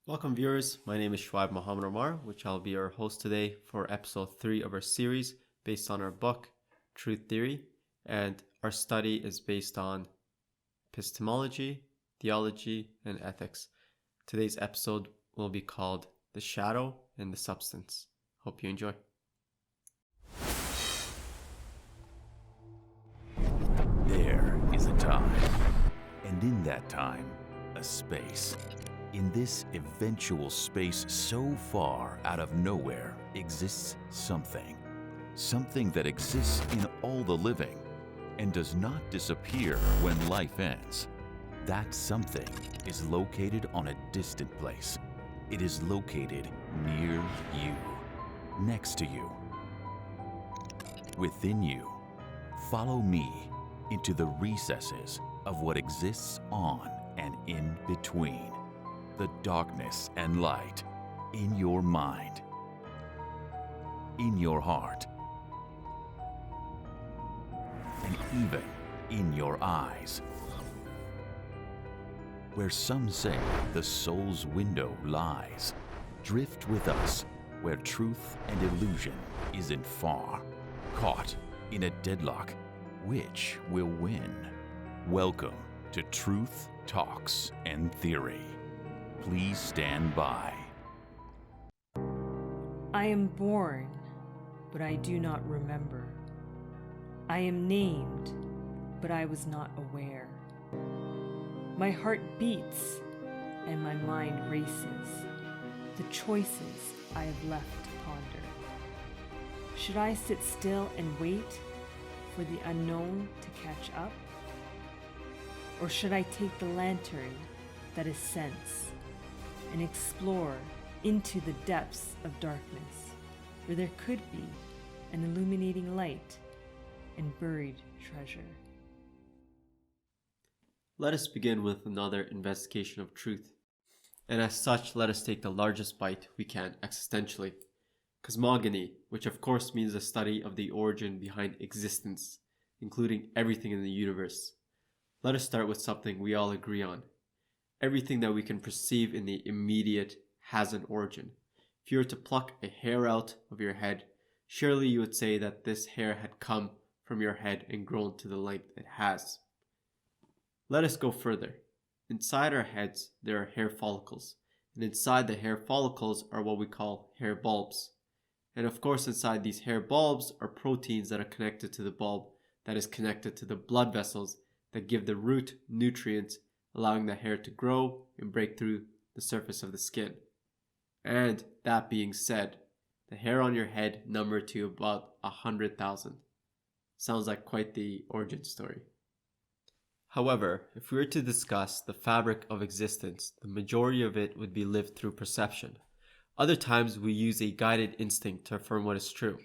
Welcome, viewers. My name is Shuaib Muhammad Omar, which I'll be your host today for episode 3 of our series based on our book, Truth Theory. And our study is based on epistemology, theology, and ethics. Today's episode will be called The Shadow and the Substance. Hope you enjoy. There is a time, and in that time, a space. In this eventual space so far out of nowhere exists something. Something that exists in all the living and does not disappear when life ends. That something is located on a distant place. It is located near you, next to you, within you. Follow me into the recesses of what exists on and in between. The darkness and light in your mind, in your heart, and even in your eyes. Where some say the soul's window lies, drift with us where truth and illusion isn't far. Caught in a deadlock, which will win? Welcome to Truth, Talks, and Theory. Please stand by. I am born, but I do not remember. I am named, but I was not aware. My heart beats, and my mind races. The choices I have left to ponder. Should I sit still and wait for the unknown to catch up? Or should I take the lantern that is sense and explore into the depths of darkness, where there could be an illuminating light and buried treasure? Let us begin with another investigation of truth. And as such, let us take the largest bite we can existentially. Cosmogony, which of course means the study of the origin behind existence, including everything in the universe. Let us start with something we all agree on. Everything that we can perceive in the immediate has an origin. If you were to pluck a hair out of your head, surely you would say that this hair had come from your head and grown to the length it has. Let us go further. Inside our heads, there are hair follicles, and inside the hair follicles are what we call hair bulbs. And of course, inside these hair bulbs are proteins that are connected to the bulb that is connected to the blood vessels that give the root nutrients, allowing the hair to grow and break through the surface of the skin. And that being said, the hair on your head number to about 100,000. Sounds like quite the origin story. However, if we were to discuss the fabric of existence, the majority of it would be lived through perception. Other times we use a guided instinct to affirm what is true,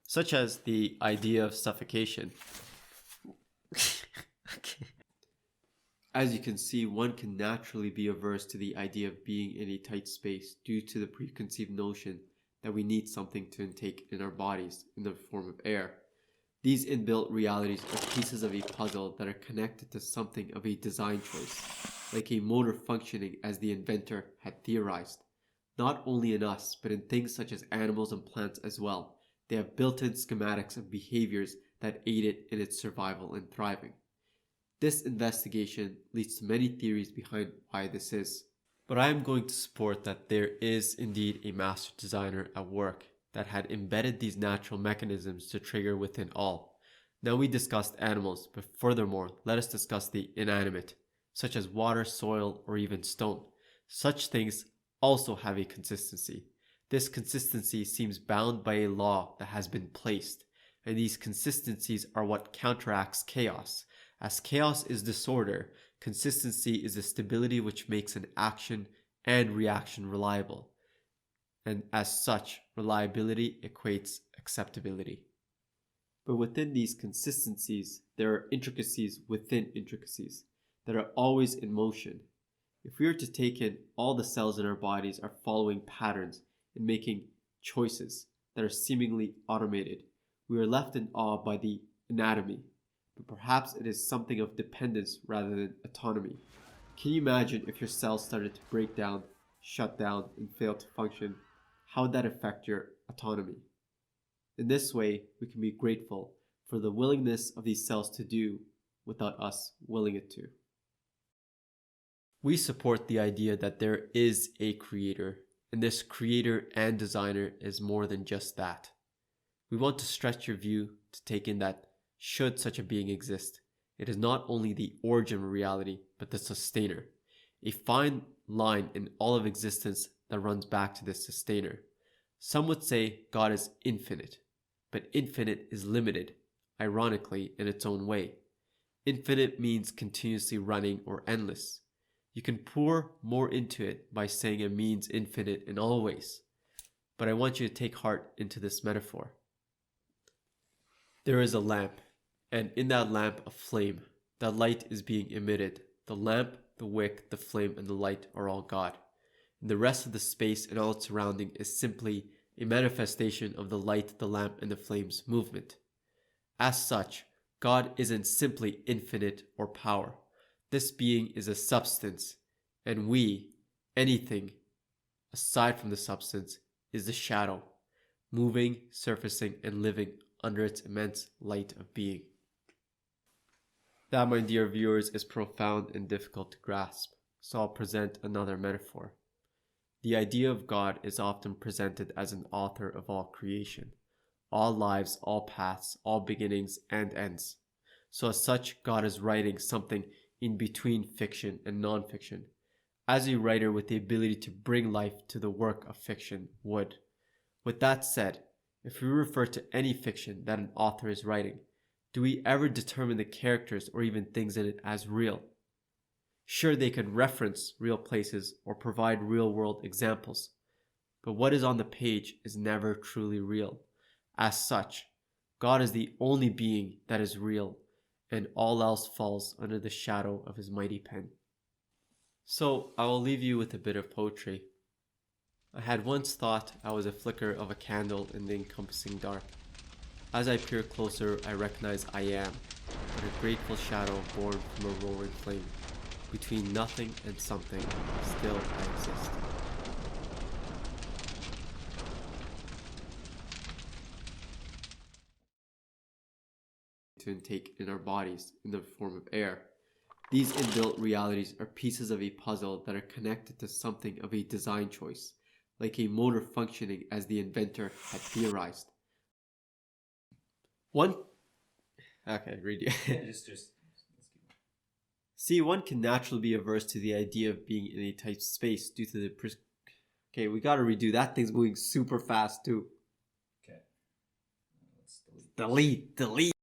such as the idea of suffocation. Okay. As you can see, one can naturally be averse to the idea of being in a tight space due to the preconceived notion that we need something to intake in our bodies in the form of air. These inbuilt realities are pieces of a puzzle that are connected to something of a design choice, like a motor functioning as the inventor had theorized. Not only in us, but in things such as animals and plants as well. They have built-in schematics of behaviors that aid it in its survival and thriving. This investigation leads to many theories behind why this is. But I am going to support that there is indeed a master designer at work that had embedded these natural mechanisms to trigger within all. Now we discussed animals, but furthermore, let us discuss the inanimate, such as water, soil, or even stone. Such things also have a consistency. This consistency seems bound by a law that has been placed, and these consistencies are what counteracts chaos. As chaos is disorder, consistency is a stability which makes an action and reaction reliable. And as such, reliability equates acceptability. But within these consistencies, there are intricacies within intricacies that are always in motion. If we were to take in all the cells in our bodies are following patterns and making choices that are seemingly automated, we are left in awe by the anatomy, but perhaps it is something of dependence rather than autonomy. Can you imagine if your cells started to break down, shut down, and fail to function? How would that affect your autonomy? In this way, we can be grateful for the willingness of these cells to do without us willing it to. We support the idea that there is a creator, and this creator and designer is more than just that. We want to stretch your view to take in that should such a being exist, it is not only the origin of reality, but the sustainer, a fine line in all of existence that runs back to this sustainer. Some would say God is infinite, but infinite is limited, ironically, in its own way. Infinite means continuously running or endless. You can pour more into it by saying it means infinite in all ways. But I want you to take heart into this metaphor. There is a lamp, and in that lamp a flame. That light is being emitted. The lamp, the wick, the flame, and the light are all God. And the rest of the space and all its surrounding is simply a manifestation of the light, the lamp, and the flame's movement. As such, God isn't simply infinite or power. This being is a substance, and we, anything aside from the substance, is the shadow, moving, surfacing, and living under its immense light of being. That, my dear viewers, is profound and difficult to grasp, so I'll present another metaphor. The idea of God is often presented as an author of all creation, all lives, all paths, all beginnings and ends. So as such, God is writing something in between fiction and non-fiction, as a writer with the ability to bring life to the work of fiction would. With that said, if we refer to any fiction that an author is writing, do we ever determine the characters or even things in it as real? Sure, they can reference real places or provide real-world examples, but what is on the page is never truly real. As such, God is the only being that is real, and all else falls under the shadow of his mighty pen. So, I will leave you with a bit of poetry. I had once thought I was a flicker of a candle in the encompassing dark. As I peer closer, I recognize I am but a grateful shadow born from a roaring flame. Between nothing and something, still I exist. To intake in our bodies in the form of air. These inbuilt realities are pieces of a puzzle that are connected to something of a design choice, like a motor functioning as the inventor had theorized. See, one can naturally be averse to the idea of being in a tight space due to the Okay, we gotta redo. That thing's moving super fast too. Okay. Let's delete. Delete.